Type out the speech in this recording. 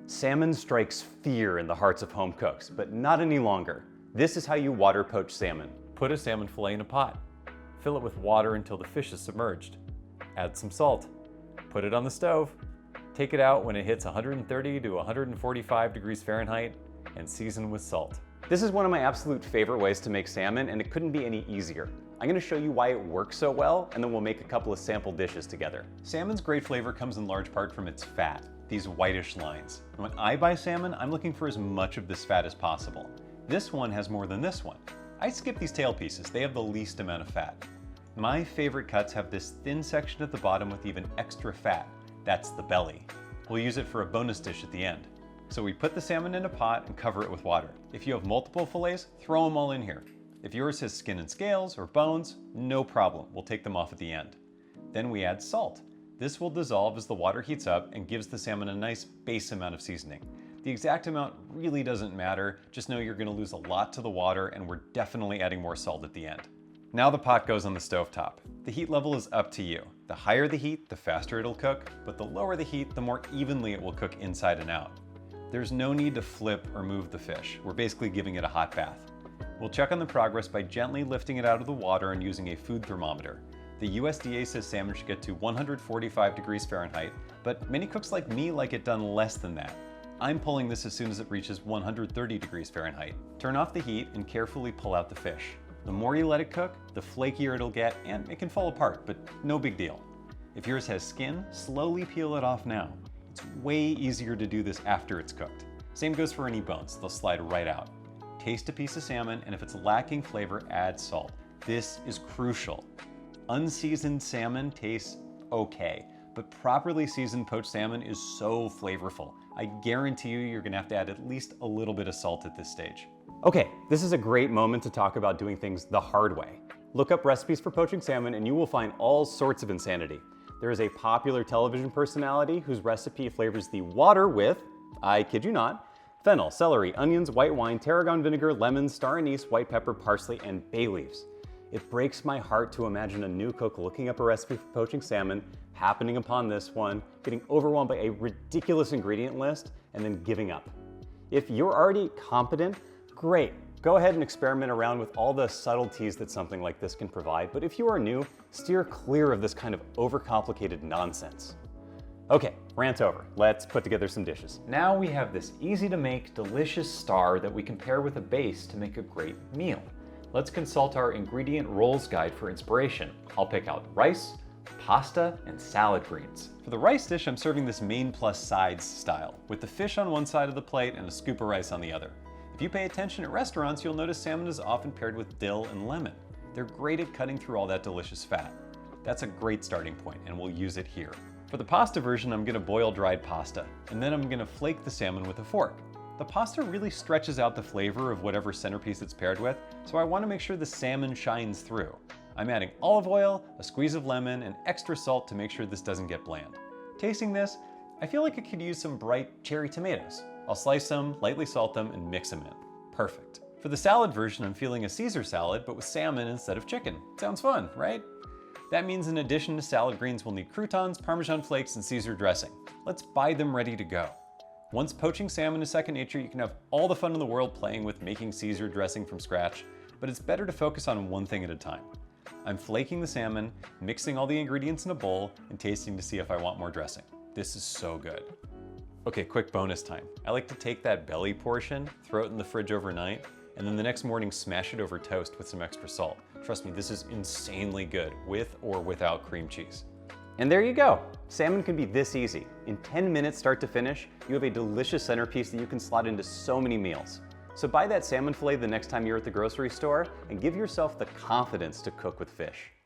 Salmon strikes fear in the hearts of home cooks, but not any longer. This is how you water poach salmon. Put a salmon fillet in a pot. Fill it with water until the fish is submerged. Add some salt. Put it on the stove. Take it out when it hits 130 to 145 degrees Fahrenheit and season with salt. This is one of my absolute favorite ways to make salmon, and it couldn't be any easier. I'm going to show you why it works so well, and then we'll make a couple of sample dishes together. Salmon's great flavor comes in large part from its fat, these whitish lines. And when I buy salmon, I'm looking for as much of this fat as possible. This one has more than this one. I skip these tail pieces, they have the least amount of fat. My favorite cuts have this thin section at the bottom with even extra fat. That's the belly. We'll use it for a bonus dish at the end. So we put the salmon in a pot and cover it with water. If you have multiple fillets, throw them all in here. If yours has skin and scales or bones, no problem, we'll take them off at the end. Then we add salt. This will dissolve as the water heats up and gives the salmon a nice base amount of seasoning. The exact amount really doesn't matter, just know you're gonna lose a lot to the water, and we're definitely adding more salt at the end. Now the pot goes on the stovetop. The heat level is up to you. The higher the heat, the faster it'll cook, but the lower the heat, the more evenly it will cook inside and out. There's no need to flip or move the fish. We're basically giving it a hot bath. We'll check on the progress by gently lifting it out of the water and using a food thermometer. The USDA says salmon should get to 145 degrees Fahrenheit, but many cooks like me like it done less than that. I'm pulling this as soon as it reaches 130 degrees Fahrenheit. Turn off the heat and carefully pull out the fish. The more you let it cook, the flakier it'll get, and it can fall apart, but no big deal. If yours has skin, slowly peel it off now. It's way easier to do this after it's cooked. Same goes for any bones, they'll slide right out. Taste a piece of salmon, and if it's lacking flavor, add salt. This is crucial. Unseasoned salmon tastes okay, but properly seasoned poached salmon is so flavorful. I guarantee you're gonna have to add at least a little bit of salt at this stage. Okay, this is a great moment to talk about doing things the hard way. Look up recipes for poaching salmon and you will find all sorts of insanity. There is a popular television personality whose recipe flavors the water with, I kid you not, fennel, celery, onions, white wine, tarragon vinegar, lemons, star anise, white pepper, parsley, and bay leaves. It breaks my heart to imagine a new cook looking up a recipe for poaching salmon, happening upon this one, getting overwhelmed by a ridiculous ingredient list, and then giving up. If you're already competent, great. Go ahead and experiment around with all the subtleties that something like this can provide, but if you are new, steer clear of this kind of overcomplicated nonsense. Okay, rant over. Let's put together some dishes. Now we have this easy to make, delicious star that we can pair with a base to make a great meal. Let's consult our ingredient rolls guide for inspiration. I'll pick out rice, pasta, and salad greens. For the rice dish, I'm serving this main plus sides style, with the fish on one side of the plate and a scoop of rice on the other. If you pay attention at restaurants, you'll notice salmon is often paired with dill and lemon. They're great at cutting through all that delicious fat. That's a great starting point, and we'll use it here. For the pasta version, I'm gonna boil dried pasta, and then I'm gonna flake the salmon with a fork. The pasta really stretches out the flavor of whatever centerpiece it's paired with, so I wanna make sure the salmon shines through. I'm adding olive oil, a squeeze of lemon, and extra salt to make sure this doesn't get bland. Tasting this, I feel like it could use some bright cherry tomatoes. I'll slice them, lightly salt them, and mix them in. Perfect. For the salad version, I'm feeling a Caesar salad, but with salmon instead of chicken. Sounds fun, right? That means in addition to salad greens, we'll need croutons, Parmesan flakes, and Caesar dressing. Let's buy them ready to go. Once poaching salmon is second nature, you can have all the fun in the world playing with making Caesar dressing from scratch, but it's better to focus on one thing at a time. I'm flaking the salmon, mixing all the ingredients in a bowl, and tasting to see if I want more dressing. This is so good. Okay, quick bonus time. I like to take that belly portion, throw it in the fridge overnight, and then the next morning smash it over toast with some extra salt. Trust me, this is insanely good, with or without cream cheese. And there you go. Salmon can be this easy. In 10 minutes start to finish, you have a delicious centerpiece that you can slot into so many meals. So buy that salmon fillet the next time you're at the grocery store and give yourself the confidence to cook with fish.